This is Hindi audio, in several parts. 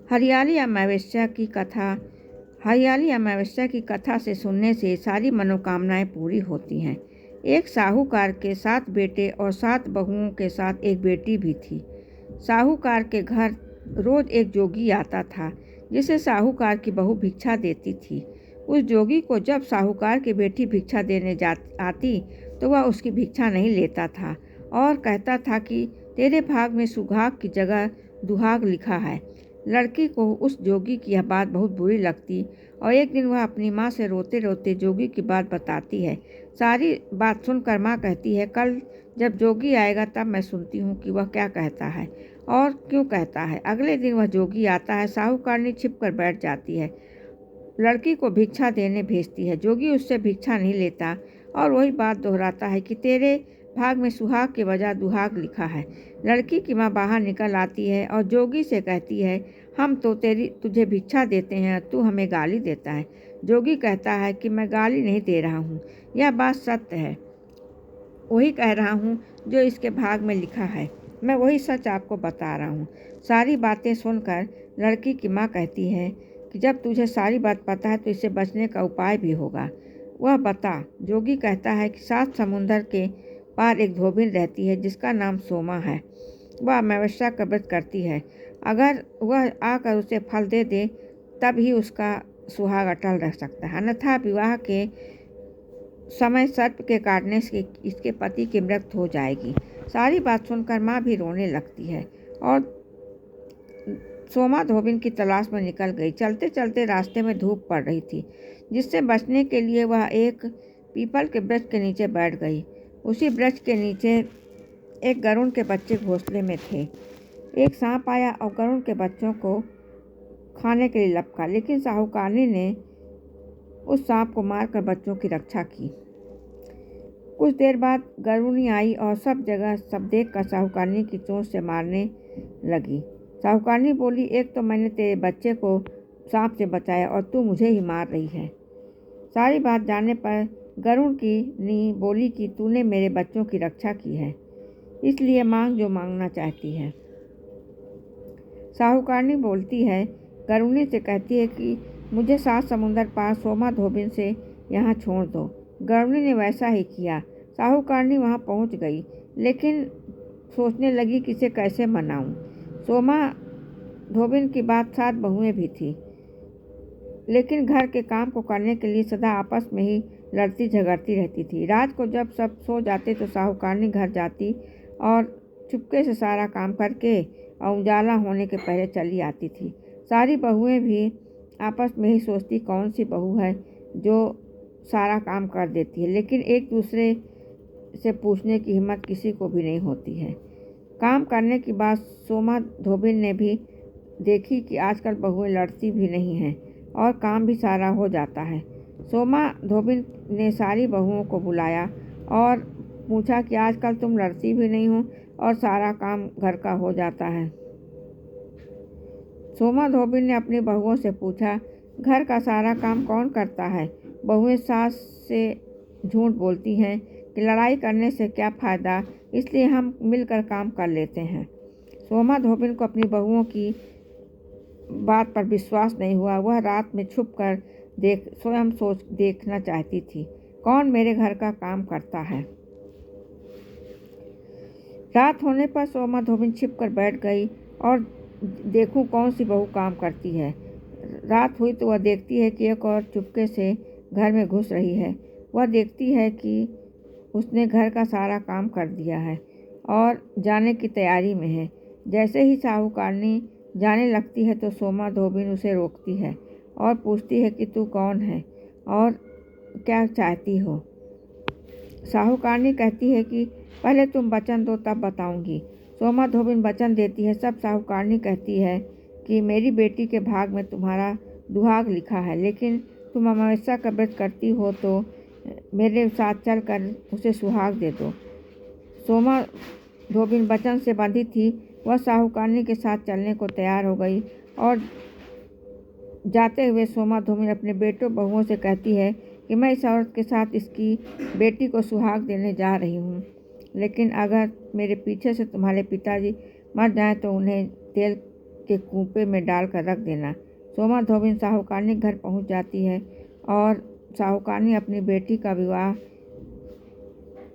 हरियाली अमावस्या की कथा। हरियाली अमावस्या की कथा से सुनने से सारी मनोकामनाएं पूरी होती हैं। एक साहूकार के 7 बेटे और 7 बहुओं के साथ एक बेटी भी थी। साहूकार के घर रोज एक जोगी आता था, जिसे साहूकार की बहू भिक्षा देती थी। उस जोगी को जब साहूकार की बेटी भिक्षा देने आती तो वह उसकी भिक्षा नहीं लेता था और कहता था कि तेरे भाग में सुहाग की जगह दुहाग लिखा है। लड़की को उस जोगी की यह बात बहुत बुरी लगती और एक दिन वह अपनी माँ से रोते रोते जोगी की बात बताती है। सारी बात सुनकर माँ कहती है, कल जब जोगी आएगा तब मैं सुनती हूँ कि वह क्या कहता है और क्यों कहता है। अगले दिन वह जोगी आता है। साहूकारनी छिप कर बैठ जाती है, लड़की को भिक्षा देने भेजती है। जोगी उससे भिक्षा नहीं लेता और वही बात दोहराता है कि तेरे भाग में सुहाग के बजाय दुहाग लिखा है। लड़की की माँ बाहर निकल आती है और जोगी से कहती है, हम तो तुझे भिक्षा देते हैं, तू हमें गाली देता है। जोगी कहता है कि मैं गाली नहीं दे रहा हूँ, यह बात सत्य है। वही कह रहा हूँ जो इसके भाग में लिखा है। मैं वही सच आपको बता रहा हूँ। सारी बातें सुनकर लड़की की माँ कहती है कि जब तुझे सारी बात पता है तो इससे बचने का उपाय भी होगा, वह बता। जोगी कहता है कि 7 समुंदर के पार एक धोबिन रहती है जिसका नाम सोमा है। वह अमावस्या का व्रत करती है। अगर वह आकर उसे फल दे दे तब ही उसका सुहाग अटल रह सकता है, अन्यथा विवाह के समय सर्प के काटने से इसके पति की मृत्यु हो जाएगी। सारी बात सुनकर माँ भी रोने लगती है और सोमा धोबिन की तलाश में निकल गई। चलते चलते रास्ते में धूप पड़ रही थी, जिससे बचने के लिए वह एक पीपल के वृक्ष के नीचे बैठ गई। उसी वृक्ष के नीचे एक गरुड़ के बच्चे घोंसले में थे। एक सांप आया और गरुड़ के बच्चों को खाने के लिए लपका, लेकिन साहूकारनी ने उस सांप को मारकर बच्चों की रक्षा की। कुछ देर बाद गरुड़ी आई और सब देखकर साहूकारनी की चोंच से मारने लगी। साहूकारनी बोली, एक तो मैंने तेरे बच्चे को सांप से बचाया और तू मुझे ही मार रही है। सारी बात जानने पर गरुड़ की नी बोली कि तूने मेरे बच्चों की रक्षा की है, इसलिए मांग जो मांगना चाहती है। साहूकारनी बोलती है, गरुड़ी से कहती है कि मुझे 7 समुंदर पार सोमा धोबिन से यहाँ छोड़ दो। गरुड़ी ने वैसा ही किया। साहूकारनी वहाँ पहुँच गई, लेकिन सोचने लगी कि इसे कैसे मनाऊं। सोमा धोबिन की बात 7 बहुएं भी थी, लेकिन घर के काम को करने के लिए सदा आपस में ही लड़ती झगड़ती रहती थी। रात को जब सब सो जाते तो साहूकारनी घर जाती और चुपके से सारा काम करके और उजाला होने के पहले चली आती थी। सारी बहुएं भी आपस में ही सोचती कौन सी बहू है जो सारा काम कर देती है, लेकिन एक दूसरे से पूछने की हिम्मत किसी को भी नहीं होती है। काम करने की बात सोमा धोबिन ने भी देखी कि आजकल बहुएं लड़ती भी नहीं हैं और काम भी सारा हो जाता है। सोमा धोबिन ने सारी बहुओं को बुलाया और पूछा कि आजकल तुम लड़ती भी नहीं हो और सारा काम घर का हो जाता है। सोमा धोबिन ने अपनी बहुओं से पूछा, घर का सारा काम कौन करता है? बहुएं सास से झूठ बोलती हैं कि लड़ाई करने से क्या फ़ायदा, इसलिए हम मिलकर काम कर लेते हैं। सोमा धोबिन को अपनी बहुओं की बात पर विश्वास नहीं हुआ। वह रात में छुप कर स्वयं देखना चाहती थी, कौन मेरे घर का काम करता है। रात होने पर सोमा धोबिन छिप कर बैठ गई और देखूं कौन सी बहू काम करती है। रात हुई तो वह देखती है कि एक और चुपके से घर में घुस रही है। वह देखती है कि उसने घर का सारा काम कर दिया है और जाने की तैयारी में है। जैसे ही साहूकारनी जाने लगती है तो सोमा धोबिन उसे रोकती है और पूछती है कि तू कौन है और क्या चाहती हो। साहूकारनी कहती है कि पहले तुम वचन दो तब बताऊंगी। सोमा धोबिन वचन देती है। सब साहूकारनी कहती है कि मेरी बेटी के भाग में तुम्हारा दुहाग लिखा है, लेकिन तुम अमावस्या का व्रत करती हो तो मेरे साथ चलकर उसे सुहाग दे दो। सोमा धोबिन वचन से बंधी थी। वह साहूकारनी के साथ चलने को तैयार हो गई और जाते हुए सोमा धोबिन अपने बेटों बहुओं से कहती है कि मैं इस औरत के साथ इसकी बेटी को सुहाग देने जा रही हूँ, लेकिन अगर मेरे पीछे से तुम्हारे पिताजी मर जाएं तो उन्हें तेल के कूपे में डालकर रख देना। सोमा धोबिन साहूकारनी के घर पहुंच जाती है और साहूकारनी अपनी बेटी का विवाह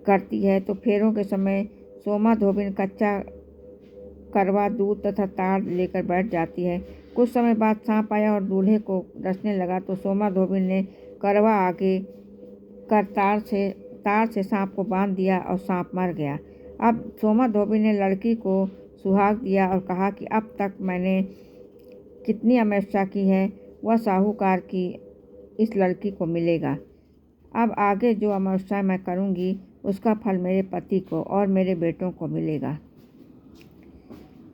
करती है तो फेरों के समय सोमा धोबिन कच्चा करवा दूध तथा ताड़ लेकर बैठ जाती है। कुछ समय बाद सांप आया और दूल्हे को डसने लगा तो सोमा धोबिन ने करवा आगे कर तार से सांप को बांध दिया और सांप मर गया। अब सोमा धोबिन ने लड़की को सुहाग दिया और कहा कि अब तक मैंने कितनी अमावस्या की है वह साहूकार की इस लड़की को मिलेगा। अब आगे जो अमावस्या मैं करूंगी उसका फल मेरे पति को और मेरे बेटों को मिलेगा।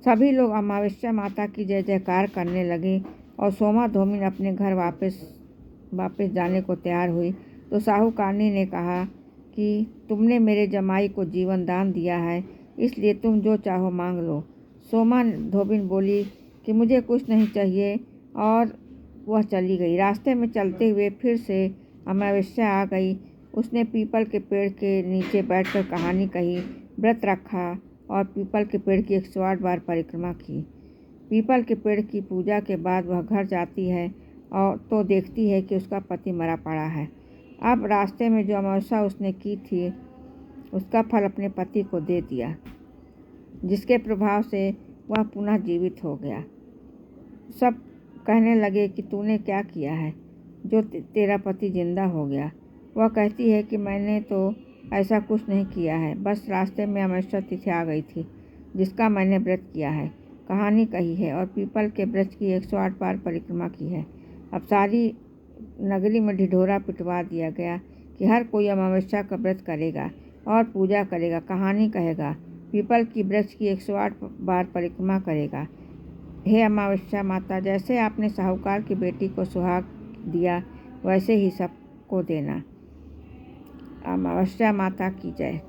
सभी लोग अमावस्या माता की जय जयकार करने लगे और सोमा धोबिन अपने घर वापस जाने को तैयार हुई तो साहूकारनी ने कहा कि तुमने मेरे जमाई को जीवन दान दिया है, इसलिए तुम जो चाहो मांग लो। सोमा धोबिन बोली कि मुझे कुछ नहीं चाहिए और वह चली गई। रास्ते में चलते हुए फिर से अमावस्या आ गई। उसने पीपल के पेड़ के नीचे बैठकर कहानी कही, व्रत रखा और पीपल के पेड़ की 108 बार परिक्रमा की। पीपल के पेड़ की पूजा के बाद वह घर जाती है और तो देखती है कि उसका पति मरा पड़ा है। अब रास्ते में जो अमावस्या उसने की थी उसका फल अपने पति को दे दिया, जिसके प्रभाव से वह पुनः जीवित हो गया। सब कहने लगे कि तूने क्या किया है जो तेरा पति जिंदा हो गया। वह कहती है कि मैंने तो ऐसा कुछ नहीं किया है, बस रास्ते में अमावस्या तिथि आ गई थी जिसका मैंने व्रत किया है, कहानी कही है और पीपल के वृक्ष की 108 बार परिक्रमा की है। अब सारी नगरी में ढिढोरा पिटवा दिया गया कि हर कोई अमावस्या का व्रत करेगा और पूजा करेगा, कहानी कहेगा, पीपल की वृक्ष की 108 बार परिक्रमा करेगा। हे अमावस्या माता, जैसे आपने साहूकार की बेटी को सुहाग दिया वैसे ही सबको देना। अमावस्या माता की जय।